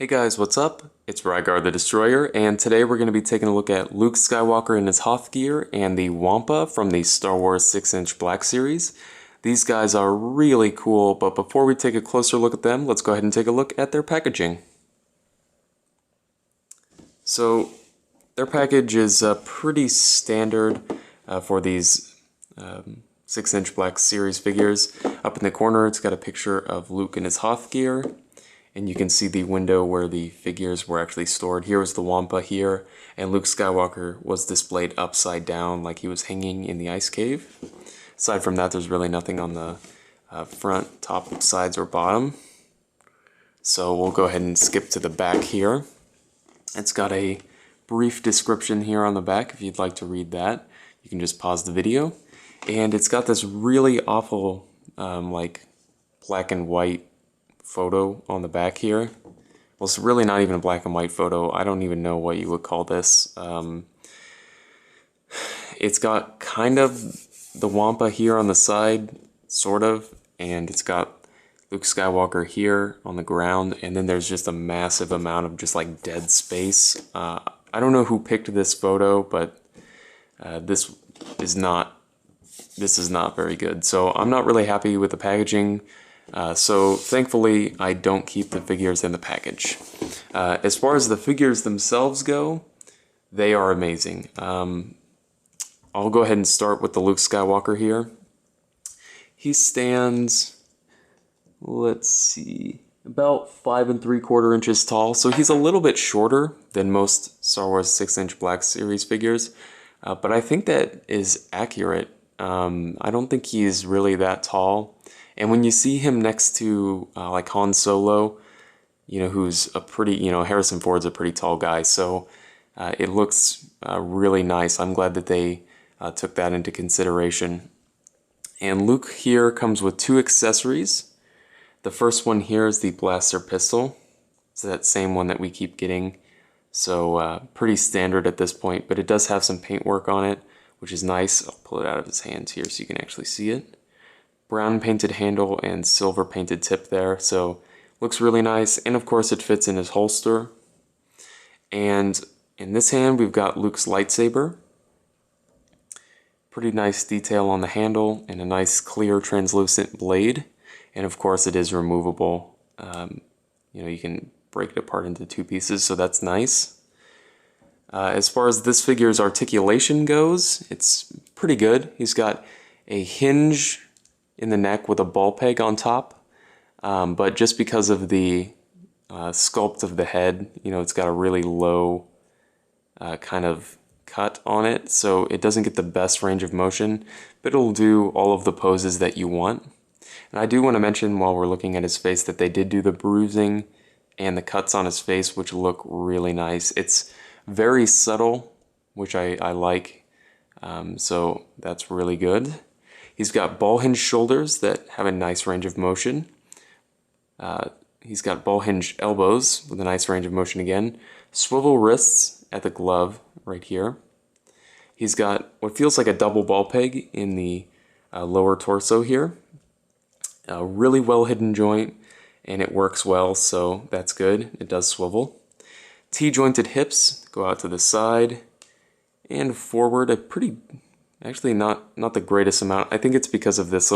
Hey guys, what's up? It's Rygar the Destroyer, and today we're going to be taking a look at Luke Skywalker in his Hoth gear and the Wampa from the Star Wars 6-inch Black Series. These guys are really cool, but before we take a closer look at them, let's go ahead and take a look at their packaging. So, their package is pretty standard for these 6-inch Black Series figures. Up in the corner, it's got a picture of Luke in his Hoth gear. And you can see the window where the figures were actually stored. Here was the Wampa here, and Luke Skywalker was displayed upside down like he was hanging in the ice cave. Aside from that, there's really nothing on the front, top, sides, or bottom. So we'll go ahead and skip to the back here. It's got a brief description here on the back. If you'd like to read that, you can just pause the video. And it's got this really awful, like, black and white photo on the back here. Well, it's really not even a black and white photo. I don't even know what you would call this. It's got kind of the Wampa here on the side, sort of, and it's got Luke Skywalker here on the ground, and then there's just a massive amount of just like dead space. I don't know who picked this photo, but this is not very good. So I'm not really happy with the packaging. So thankfully I don't keep the figures in the package. As far as the figures themselves go, they are amazing. I'll go ahead and start with the Luke Skywalker here. He stands, let's see, about 5 3/4 inches tall, so he's a little bit shorter than most Star Wars 6-inch Black Series figures, but I think that is accurate. I don't think he's really that tall. And when you see him next to like Han Solo, you know, who's a pretty, you know, Harrison Ford's a pretty tall guy, so it looks really nice. I'm glad that they took that into consideration. And Luke here comes with 2 accessories. The first one here is the blaster pistol. It's that same one that we keep getting. So pretty standard at this point, but it does have some paintwork on it, which is nice. I'll pull it out of his hands here so you can actually see it. Brown painted handle and silver painted tip there, so looks really nice, and of course it fits in his holster. And in this hand we've got Luke's lightsaber. Pretty nice detail on the handle and a nice clear translucent blade, and of course it is removable. You know, you can break it apart into 2 pieces, so that's nice. As far as this figure's articulation goes, it's pretty good. He's got a hinge in the neck with a ball peg on top, but just because of the sculpt of the head, you know, it's got a really low kind of cut on it, so it doesn't get the best range of motion, but it'll do all of the poses that you want. And I do want to mention while we're looking at his face that they did do the bruising and the cuts on his face, which look really nice. It's very subtle, which I like, so that's really good. He's got ball hinge shoulders that have a nice range of motion. He's got ball hinge elbows with a nice range of motion again. Swivel wrists at the glove right here. He's got what feels like a double ball peg in the lower torso here. A really well hidden joint, and it works well, so that's good. It does swivel. T-jointed hips go out to the side and forward a pretty... Actually, not the greatest amount. I think it's because of this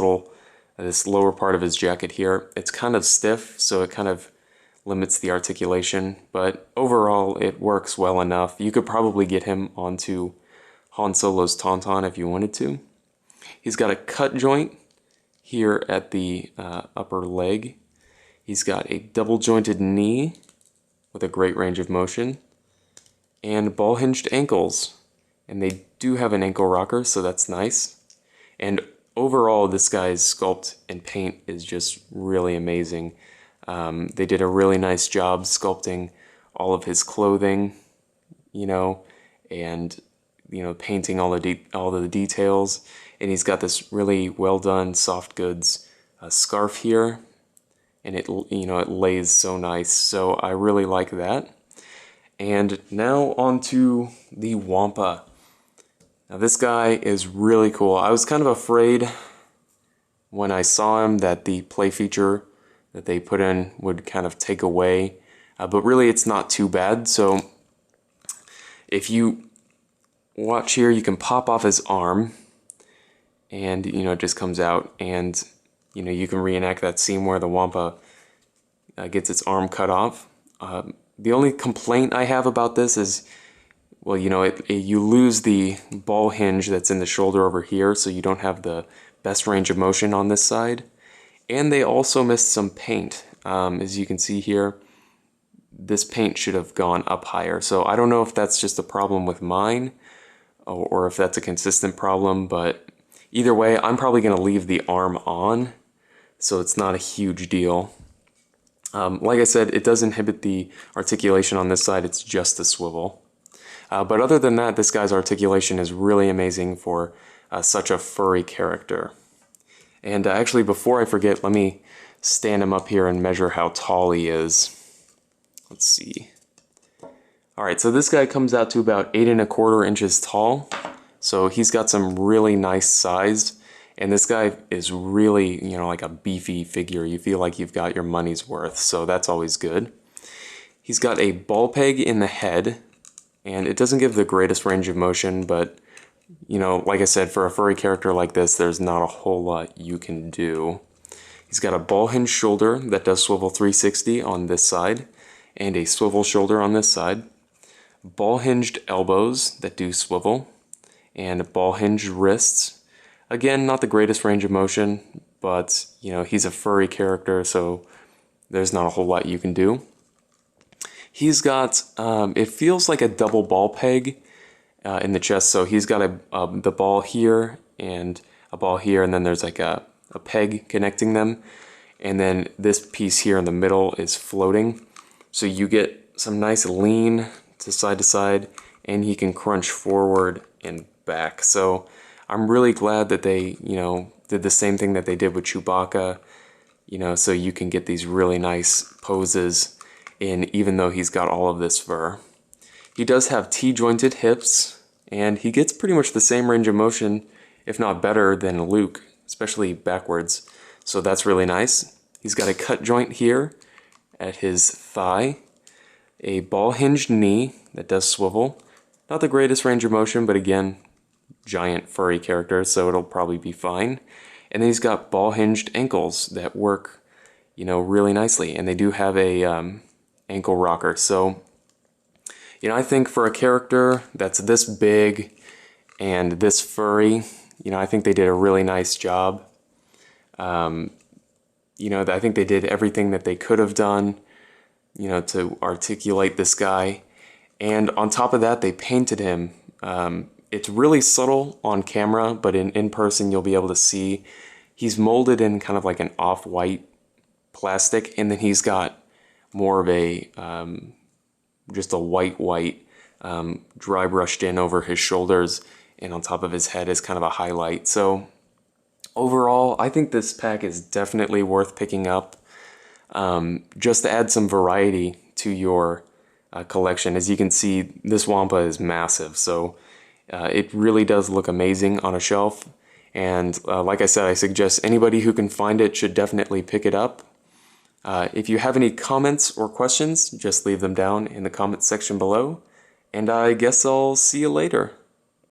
this lower part of his jacket here. It's kind of stiff, so it kind of limits the articulation, but overall it works well enough. You could probably get him onto Han Solo's Tauntaun if you wanted to. He's got a cut joint here at the upper leg. He's got a double jointed knee with a great range of motion, and ball hinged ankles. And they do have an ankle rocker, so that's nice. And overall, this guy's sculpt and paint is just really amazing. They did a really nice job sculpting all of his clothing, you know, and you know, painting all the details. And he's got this really well done soft goods scarf here, and it lays so nice. So I really like that. And now onto the Wampa. Now this guy is really cool. I was kind of afraid when I saw him that the play feature that they put in would kind of take away but really it's not too bad. So if you watch here, you can pop off his arm, and it just comes out, and you can reenact that scene where the Wampa gets its arm cut off. The only complaint I have about this is, well, you lose the ball hinge that's in the shoulder over here, so you don't have the best range of motion on this side. And they also missed some paint. As you can see here, this paint should have gone up higher. So I don't know if that's just a problem with mine, or if that's a consistent problem, but either way, I'm probably going to leave the arm on, so it's not a huge deal. Like I said, it does inhibit the articulation on this side, it's just the swivel. But other than that, this guy's articulation is really amazing for such a furry character. And actually, before I forget, let me stand him up here and measure how tall he is. Let's see. Alright, so this guy comes out to about 8 1/4 inches tall. So he's got some really nice size. And this guy is really, like a beefy figure. You feel like you've got your money's worth, so that's always good. He's got a ball peg in the head, and it doesn't give the greatest range of motion, but, like I said, for a furry character like this, there's not a whole lot you can do. He's got a ball hinge shoulder that does swivel 360 on this side, and a swivel shoulder on this side. Ball hinged elbows that do swivel, and ball hinged wrists. Again, not the greatest range of motion, but, he's a furry character, so there's not a whole lot you can do. He's got, it feels like a double ball peg in the chest, so he's got the ball here and a ball here, and then there's like a peg connecting them, and then this piece here in the middle is floating, so you get some nice lean to side, and he can crunch forward and back. So I'm really glad that they, did the same thing that they did with Chewbacca, so you can get these really nice poses in, even though he's got all of this fur. He does have T-jointed hips, and he gets pretty much the same range of motion, if not better, than Luke, especially backwards. So that's really nice. He's got a cut joint here at his thigh, a ball-hinged knee that does swivel. Not the greatest range of motion, but again, giant furry character, so it'll probably be fine. And then he's got ball-hinged ankles that work, really nicely, and they do have a ankle rocker. So, I think for a character that's this big and this furry, I think they did a really nice job. I think they did everything that they could have done, to articulate this guy. And on top of that, they painted him. It's really subtle on camera, but in person you'll be able to see he's molded in kind of like an off-white plastic, and then he's got more of a just a white dry brushed in over his shoulders, and on top of his head is kind of a highlight. So overall, I think this pack is definitely worth picking up, just to add some variety to your collection. As you can see, this Wampa is massive, so it really does look amazing on a shelf. And like I said, I suggest anybody who can find it should definitely pick it up. If you have any comments or questions, just leave them down in the comments section below, and I guess I'll see you later.